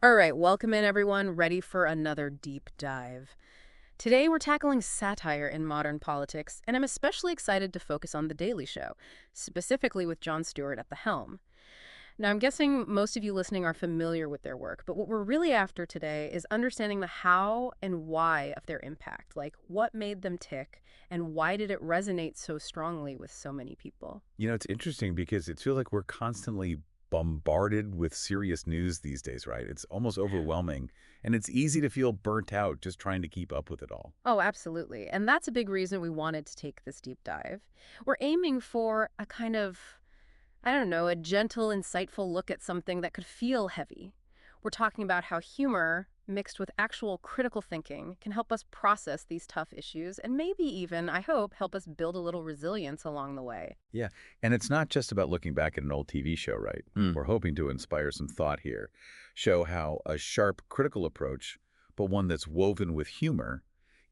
All right, welcome in everyone, ready for another deep dive. Today we're tackling satire in modern politics, and I'm especially excited to focus on The Daily Show, specifically with Jon Stewart at the helm. Now, I'm guessing most of you listening are familiar with their work, but what we're really after today is understanding the how and why of their impact, like what made them tick, and why did it resonate so strongly with so many people. It's interesting because it feels like we're constantly bombarded with serious news these days, right? It's almost overwhelming, and it's easy to feel burnt out just trying to keep up with it all. Oh, absolutely. And that's a big reason we wanted to take this deep dive. We're aiming for a kind of, I don't know, a gentle, insightful look at something that could feel heavy. We're talking about how humor, mixed with actual critical thinking, can help us process these tough issues and maybe even, I hope, help us build a little resilience along the way. Yeah, and it's not just about looking back at an old TV show, right? Mm. We're hoping to inspire some thought here, show how a sharp, critical approach, but one that's woven with humor,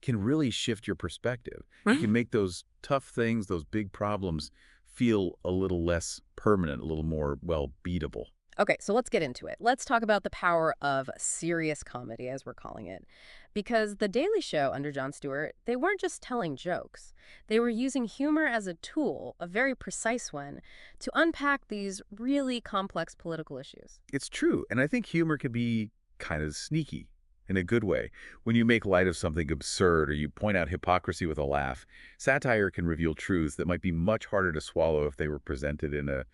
can really shift your perspective. It can make those tough things, those big problems, feel a little less permanent, a little more, well, beatable. Okay, so let's get into it. Let's talk about the power of serious comedy, as we're calling it. Because The Daily Show under Jon Stewart, they weren't just telling jokes. They were using humor as a tool, a very precise one, to unpack these really complex political issues. It's true, and I think humor can be kind of sneaky in a good way. When you make light of something absurd or you point out hypocrisy with a laugh, satire can reveal truths that might be much harder to swallow if they were presented in a,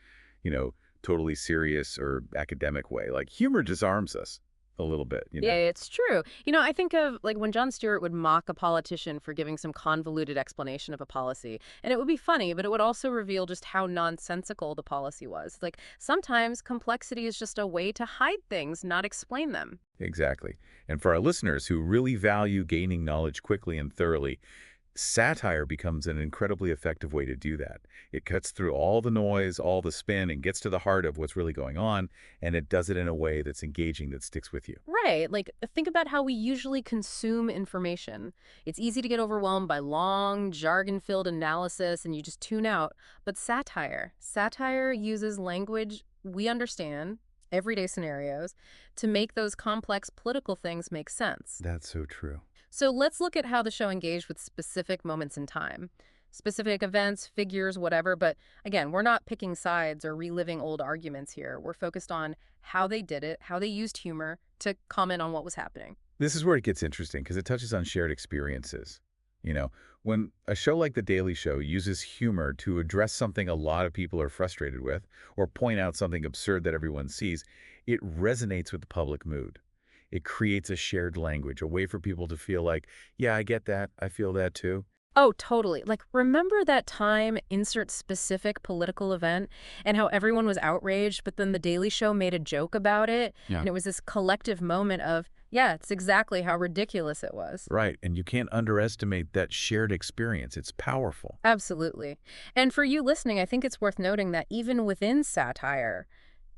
you know, totally serious or academic way. Like humor disarms us a little bit. Yeah, it's true. I think of like when Jon Stewart would mock a politician for giving some convoluted explanation of a policy. And it would be funny, but it would also reveal just how nonsensical the policy was. Like sometimes complexity is just a way to hide things, not explain them. Exactly. And for our listeners who really value gaining knowledge quickly and thoroughly, satire becomes an incredibly effective way to do that. It cuts through all the noise, all the spin, and gets to the heart of what's really going on, and it does it in a way that's engaging, that sticks with you. Right. Like, think about how we usually consume information. It's easy to get overwhelmed by long, jargon-filled analysis and you just tune out. But satire uses language we understand, everyday scenarios, to make those complex political things make sense. That's so true. So let's look at how the show engaged with specific moments in time. Specific events, figures, whatever. But again, we're not picking sides or reliving old arguments here. We're focused on how they did it, how they used humor to comment on what was happening. This is where it gets interesting because it touches on shared experiences. You know, when a show like The Daily Show uses humor to address something a lot of people are frustrated with or point out something absurd that everyone sees, it resonates with the public mood. It creates a shared language, a way for people to feel like, yeah, I get that. I feel that too. Oh, totally. Like, remember that time, insert specific political event, and how everyone was outraged, but then The Daily Show made a joke about it? Yeah. And it was this collective moment of, yeah, it's exactly how ridiculous it was. Right. And you can't underestimate that shared experience. It's powerful. Absolutely. And for you listening, I think it's worth noting that even within satire,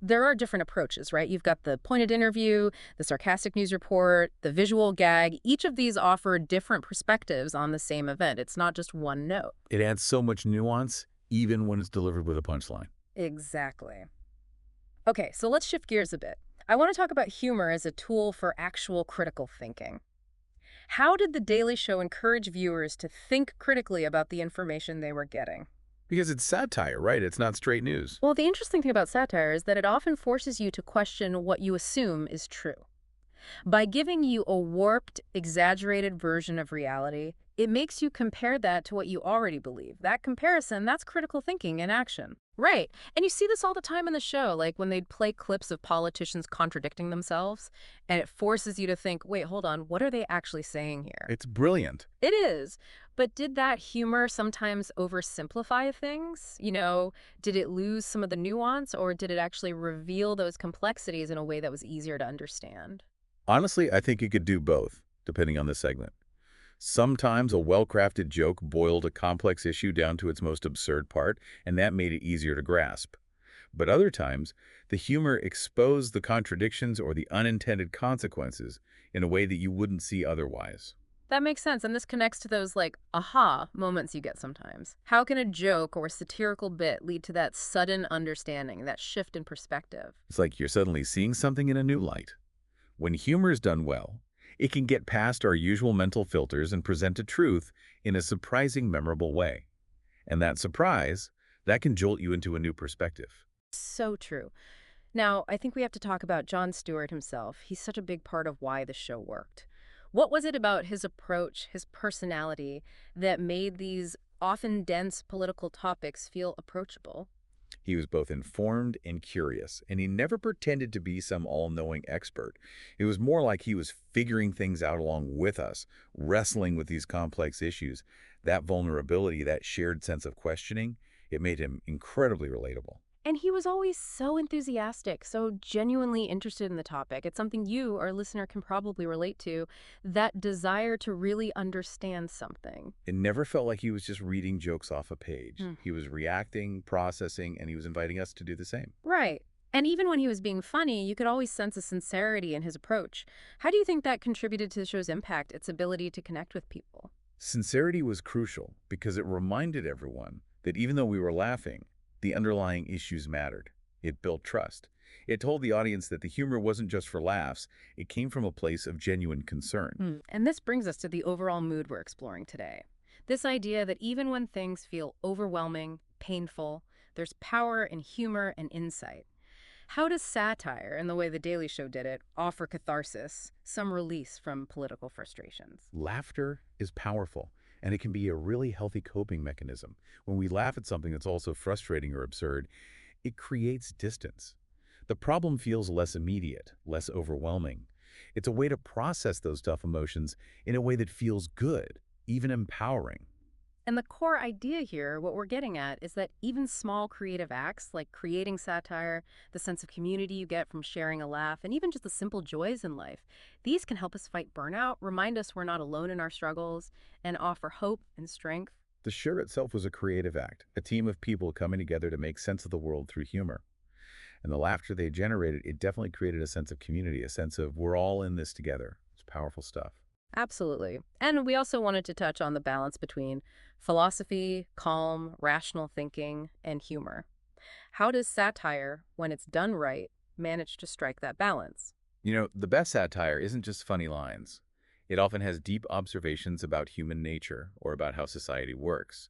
there are different approaches, right? You've got the pointed interview, the sarcastic news report, the visual gag. Each of these offer different perspectives on the same event. It's not just one note. It adds so much nuance, even when it's delivered with a punchline. Exactly. Okay, so let's shift gears a bit. I want to talk about humor as a tool for actual critical thinking. How did The Daily Show encourage viewers to think critically about the information they were getting? Because it's satire, right? It's not straight news. Well, the interesting thing about satire is that it often forces you to question what you assume is true. By giving you a warped, exaggerated version of reality, it makes you compare that to what you already believe. That comparison, that's critical thinking in action. Right. And you see this all the time in the show, like when they'd play clips of politicians contradicting themselves, and it forces you to think, wait, hold on, what are they actually saying here? It's brilliant. It is. But did that humor sometimes oversimplify things? Did it lose some of the nuance, or did it actually reveal those complexities in a way that was easier to understand? Honestly, I think it could do both, depending on the segment. Sometimes a well-crafted joke boiled a complex issue down to its most absurd part, and that made it easier to grasp. But other times, the humor exposed the contradictions or the unintended consequences in a way that you wouldn't see otherwise. That makes sense, and this connects to those, like, aha moments you get sometimes. How can a joke or satirical bit lead to that sudden understanding, that shift in perspective? It's like you're suddenly seeing something in a new light. When humor is done well, it can get past our usual mental filters and present a truth in a surprising, memorable way. And that surprise, that can jolt you into a new perspective. So true. Now, I think we have to talk about Jon Stewart himself. He's such a big part of why the show worked. What was it about his approach, his personality, that made these often dense political topics feel approachable? He was both informed and curious, and he never pretended to be some all-knowing expert. It was more like he was figuring things out along with us, wrestling with these complex issues. That vulnerability, that shared sense of questioning, it made him incredibly relatable. And he was always so enthusiastic, so genuinely interested in the topic. It's something you, our listener, can probably relate to, that desire to really understand something. It never felt like he was just reading jokes off a page. Hmm. He was reacting, processing, and he was inviting us to do the same. Right. And even when he was being funny, you could always sense a sincerity in his approach. How do you think that contributed to the show's impact, its ability to connect with people? Sincerity was crucial because it reminded everyone that even though we were laughing, the underlying issues mattered. It built trust. It told the audience that the humor wasn't just for laughs, it came from a place of genuine concern. And this brings us to the overall mood we're exploring today. This idea that even when things feel overwhelming, painful, there's power in humor and insight. How does satire, and the way The Daily Show did it, offer catharsis, some release from political frustrations? Laughter is powerful, and it can be a really healthy coping mechanism. When we laugh at something that's also frustrating or absurd, it creates distance. The problem feels less immediate, less overwhelming. It's a way to process those tough emotions in a way that feels good, even empowering. And the core idea here, what we're getting at, is that even small creative acts like creating satire, the sense of community you get from sharing a laugh, and even just the simple joys in life, these can help us fight burnout, remind us we're not alone in our struggles, and offer hope and strength. The show itself was a creative act, a team of people coming together to make sense of the world through humor. And the laughter they generated, it definitely created a sense of community, a sense of we're all in this together. It's powerful stuff. Absolutely. And we also wanted to touch on the balance between philosophy, calm, rational thinking, and humor. How does satire, when it's done right, manage to strike that balance? You know, the best satire isn't just funny lines. It often has deep observations about human nature or about how society works.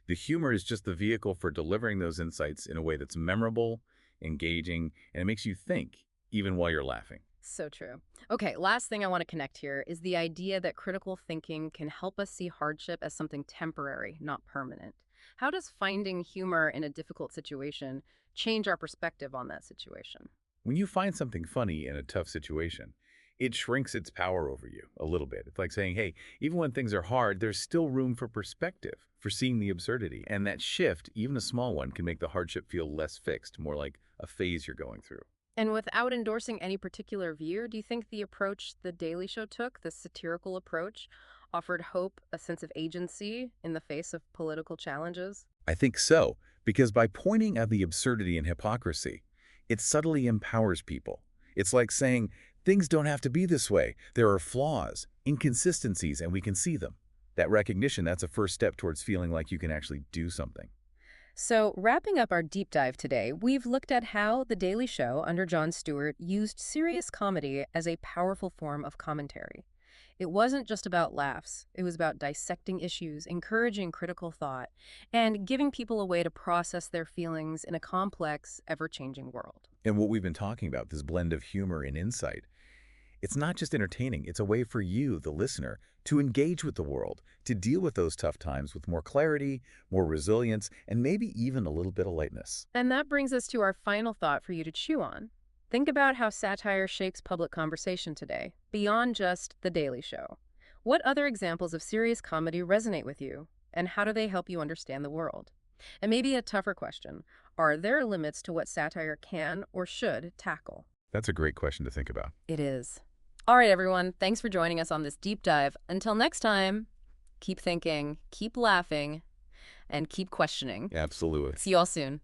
The humor is just the vehicle for delivering those insights in a way that's memorable, engaging, and it makes you think, even while you're laughing. So true. Okay, last thing I want to connect here is the idea that critical thinking can help us see hardship as something temporary, not permanent. How does finding humor in a difficult situation change our perspective on that situation? When you find something funny in a tough situation, it shrinks its power over you a little bit. It's like saying, hey, even when things are hard, there's still room for perspective, for seeing the absurdity. And that shift, even a small one, can make the hardship feel less fixed, more like a phase you're going through. And without endorsing any particular view, do you think the approach The Daily Show took, the satirical approach, offered hope, a sense of agency in the face of political challenges? I think so, because by pointing at the absurdity and hypocrisy, it subtly empowers people. It's like saying, things don't have to be this way. There are flaws, inconsistencies, and we can see them. That recognition, that's a first step towards feeling like you can actually do something. So, wrapping up our deep dive today, we've looked at how The Daily Show under Jon Stewart used serious comedy as a powerful form of commentary. It wasn't just about laughs. It was about dissecting issues, encouraging critical thought, and giving people a way to process their feelings in a complex, ever-changing world. And what we've been talking about, this blend of humor and insight, it's not just entertaining, it's a way for you, the listener, to engage with the world, to deal with those tough times with more clarity, more resilience, and maybe even a little bit of lightness. And that brings us to our final thought for you to chew on. Think about how satire shapes public conversation today, beyond just The Daily Show. What other examples of serious comedy resonate with you, and how do they help you understand the world? And maybe a tougher question, are there limits to what satire can or should tackle? That's a great question to think about. It is. All right, everyone, thanks for joining us on this deep dive. Until next time, keep thinking, keep laughing, and keep questioning. Absolutely. See you all soon.